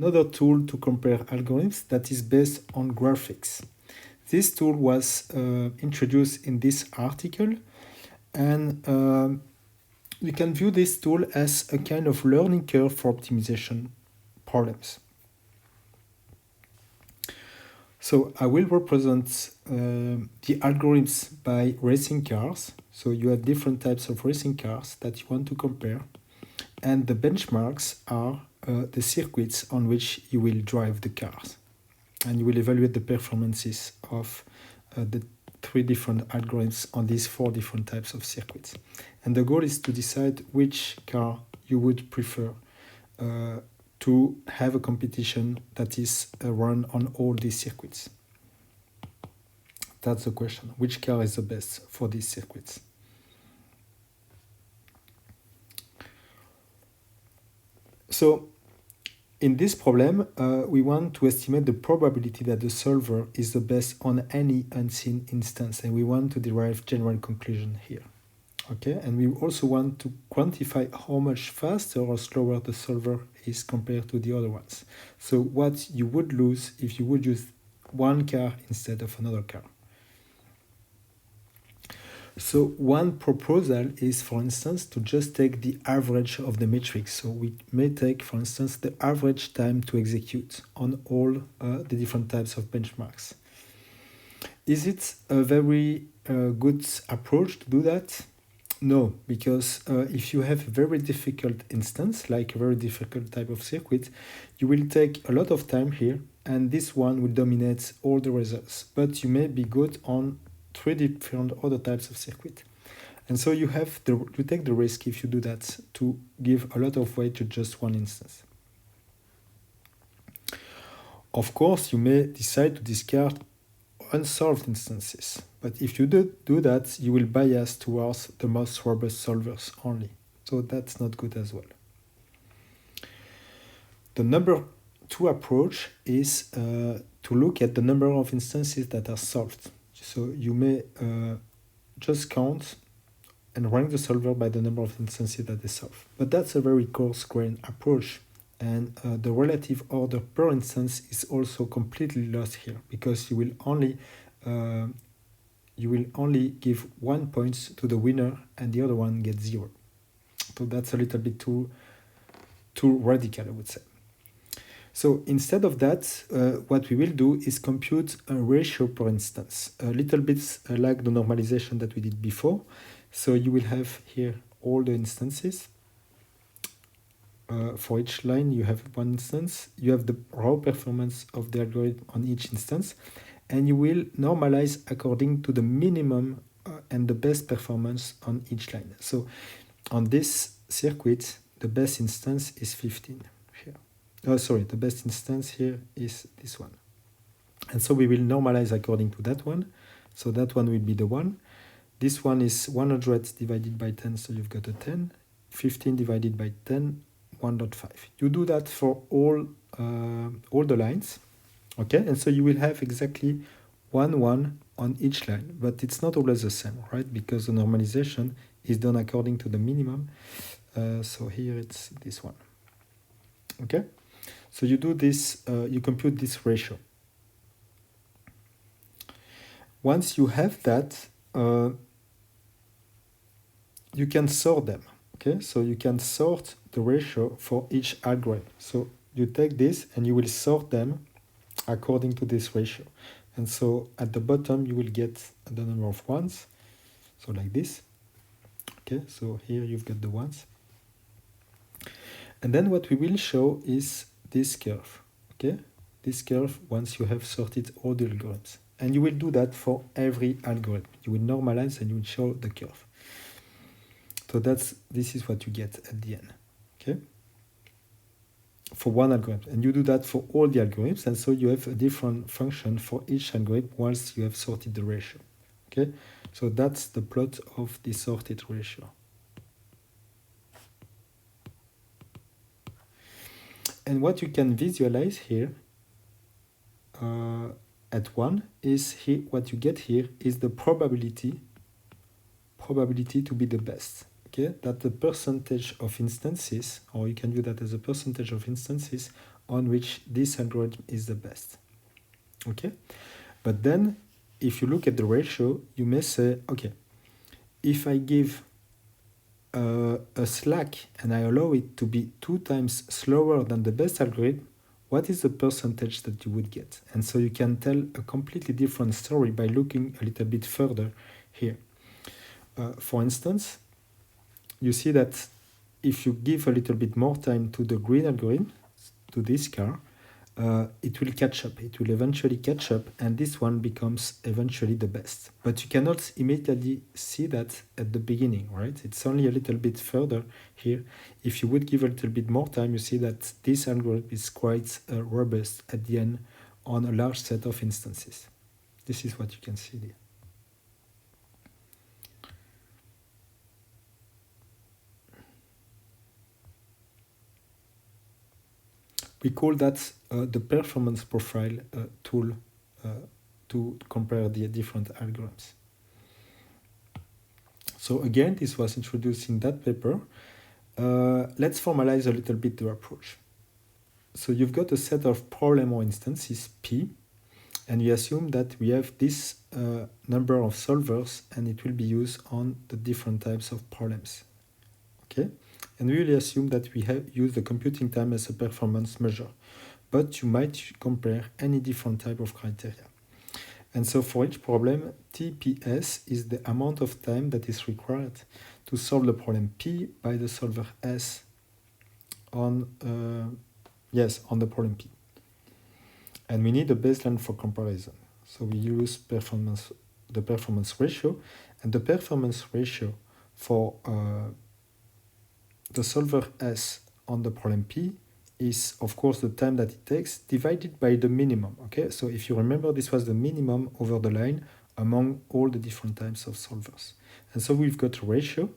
another tool to compare algorithms that is based on graphics. This tool was introduced in this article, and you can view this tool as a kind of learning curve for optimization problems. So I will represent the algorithms by racing cars. So you have different types of racing cars that you want to compare, and the benchmarks are the circuits on which you will drive the cars, and you will evaluate the performances of the 3 different algorithms on these 4 different types of circuits. And the goal is to decide which car you would prefer to have a competition that is run on all these circuits. That's the question. Which car is the best for these circuits? So in this problem, we want to estimate the probability that the solver is the best on any unseen instance, and we want to derive general conclusion here. Okay, and we also want to quantify how much faster or slower the solver is compared to the other ones. So what you would lose if you would use one car instead of another car. So one proposal is, for instance, to just take the average of the metrics. So we may take, for instance, the average time to execute on all the different types of benchmarks. Is it a very good approach to do that? No, because if you have a very difficult instance, like a very difficult type of circuit, you will take a lot of time here, and this one will dominate all the results. But you may be good on 3 different other types of circuit. And so you have to take the risk, if you do that, to give a lot of weight to just one instance. Of course, you may decide to discard unsolved instances, but if you do that, you will bias towards the most robust solvers only. So that's not good as well. The number 2 approach is to look at the number of instances that are solved. So you may just count and rank the solver by the number of instances that they solve. But that's a very coarse-grained approach, and the relative order per instance is also completely lost here, because you will only give 1 point to the winner and the other one gets 0. So that's a little bit too radical, I would say. So instead of that, what we will do is compute a ratio per instance, a little bit like the normalization that we did before. So you will have here all the instances. For each line, you have 1 instance. You have the raw performance of the algorithm on each instance, and you will normalize according to the minimum and the best performance on each line. So on this circuit, the best instance is 15 here. The best instance here is this one. And so we will normalize according to that one. So that one will be the 1. This one is 100 divided by 10, so you've got a 10. 15 divided by 10, 1.5. You do that for all the lines, okay? And so you will have exactly 1 on each line, but it's not always the same, right? Because the normalization is done according to the minimum. So here it's this one, okay? So you do this, you compute this ratio. Once you have that, you can sort them. Okay, so you can sort the ratio for each algorithm. So you take this and you will sort them according to this ratio. And so at the bottom, you will get the number of ones. So like this. Okay, so here you've got the ones. And then what we will show is this curve. Okay, this curve once you have sorted all the algorithms. And you will do that for every algorithm. You will normalize and you will show the curve. So this is what you get at the end, okay? For one algorithm, and you do that for all the algorithms, and so you have a different function for each algorithm once you have sorted the ratio, okay? So that's the plot of the sorted ratio. And what you can visualize here at 1 is here, what you get here is the probability to be the best. Okay, that the percentage of instances, or you can view that as a percentage of instances on which this algorithm is the best. Okay? But then, if you look at the ratio, you may say, okay, if I give a slack and I allow it to be 2 times slower than the best algorithm, what is the percentage that you would get? And so you can tell a completely different story by looking a little bit further here. For instance, you see that if you give a little bit more time to the green algorithm, to this car, it will catch up. It will eventually catch up, and this one becomes eventually the best. But you cannot immediately see that at the beginning, right? It's only a little bit further here. If you would give a little bit more time, you see that this algorithm is quite robust at the end on a large set of instances. This is what you can see there. We call that the performance profile tool to compare the different algorithms. So again, this was introduced in that paper. Let's formalize a little bit the approach. So you've got a set of problem or instances, P, and you assume that we have this number of solvers and it will be used on the different types of problems. Okay? And we really assume that we have used the computing time as a performance measure, but you might compare any different type of criteria. And so for each problem, TPS is the amount of time that is required to solve the problem P by the solver S on the problem P. And we need a baseline for comparison. So we use the performance ratio, and the performance ratio for the solver S on the problem P is, of course, the time that it takes divided by the minimum. Okay, so if you remember, this was the minimum over the line among all the different types of solvers. And so we've got a ratio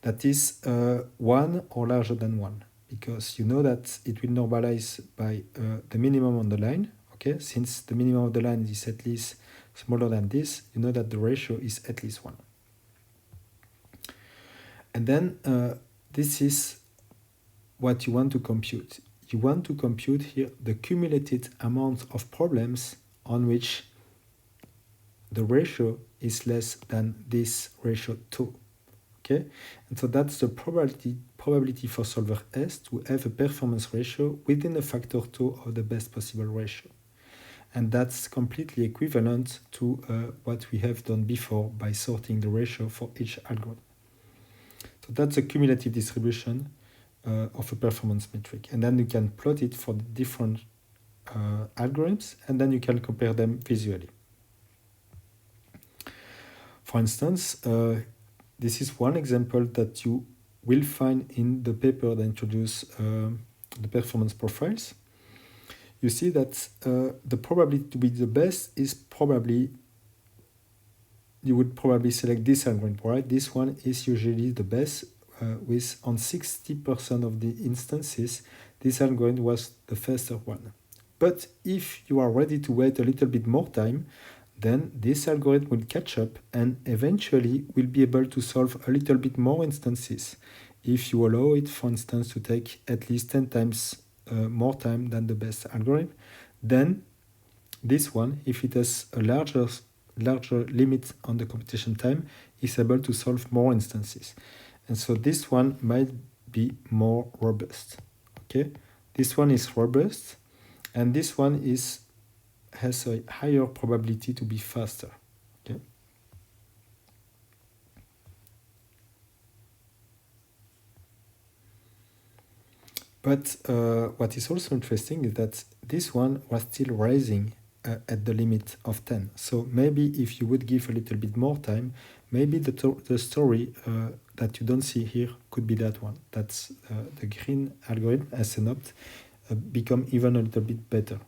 that is 1 or larger than 1, because you know that it will normalize by the minimum on the line. Okay, since the minimum of the line is at least smaller than this, you know that the ratio is at least 1. And then this is what you want to compute. You want to compute here the cumulative amount of problems on which the ratio is less than this ratio 2. Okay, and so that's the probability for solver S to have a performance ratio within a factor 2 of the best possible ratio. And that's completely equivalent to what we have done before by sorting the ratio for each algorithm. So that's a cumulative distribution of a performance metric. And then you can plot it for the different algorithms, and then you can compare them visually. For instance, this is one example that you will find in the paper that introduces the performance profiles. You see that the probability to be the best is probably, you would probably select this algorithm, right? This one is usually the best. With on 60% of the instances, this algorithm was the faster one. But if you are ready to wait a little bit more time, then this algorithm will catch up and eventually will be able to solve a little bit more instances if you allow it, for instance, to take at least 10 times more time than the best algorithm. Then this one, if it has a larger limit on the computation time, is able to solve more instances. And so this one might be more robust. Okay, this one is robust, and this one has a higher probability to be faster. Okay. But what is also interesting is that this one was still rising at the limit of 10. So maybe if you would give a little bit more time, maybe the story that you don't see here could be that one. That's the green algorithm as an opt become even a little bit better.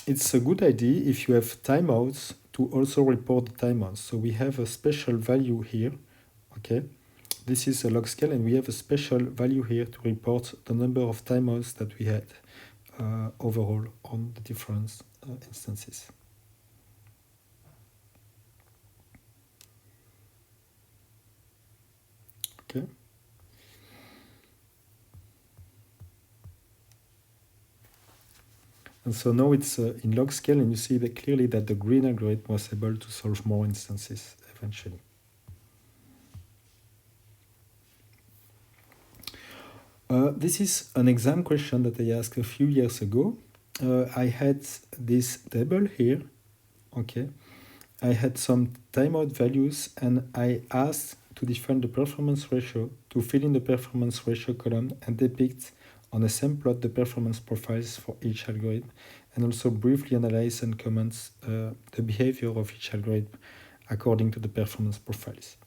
It's a good idea if you have timeouts to also report the timeouts. So we have a special value here, okay? This is a log scale, and we have a special value here to report the number of timeouts that we had overall on the different instances. And so now it's in log scale, and you see that clearly that the green algorithm was able to solve more instances eventually. This is an exam question that I asked a few years ago. I had this table here, okay. I had some timeout values, and I asked to define the performance ratio, to fill in the performance ratio column and depict on the same plot the performance profiles for each algorithm, and also briefly analyze and comment the behavior of each algorithm according to the performance profiles.